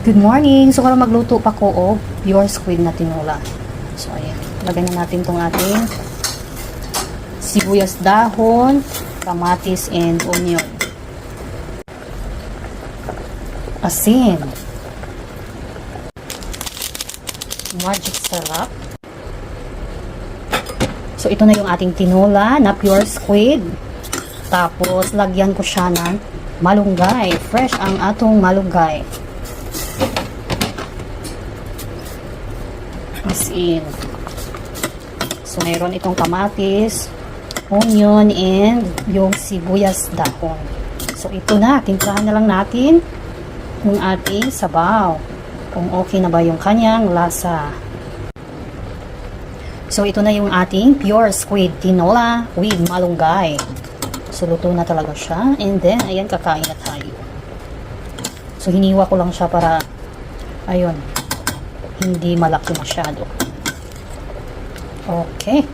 Good morning! So, karang magluto pa ko o pure squid na tinola. So, ayan. Lagay na natin tong ating sibuyas dahon, kamatis, and onion. Asin. Magic sarap. So, ito na yung ating tinola na pure squid. Tapos, lagyan ko siya ng malunggay. Fresh ang atong malunggay. As in. So, mayroon itong kamatis, onion, and yung sibuyas dahon. So, ito na. Timplahan na lang natin yung ating sabaw. Kung okay na ba yung kanyang lasa. So, ito na yung ating pure squid tinola with malunggay. So, luto na talaga siya. And then, ayan, kakain na tayo. So, hiniwa ko lang siya para, ayun, hindi malaki masyado. Okay.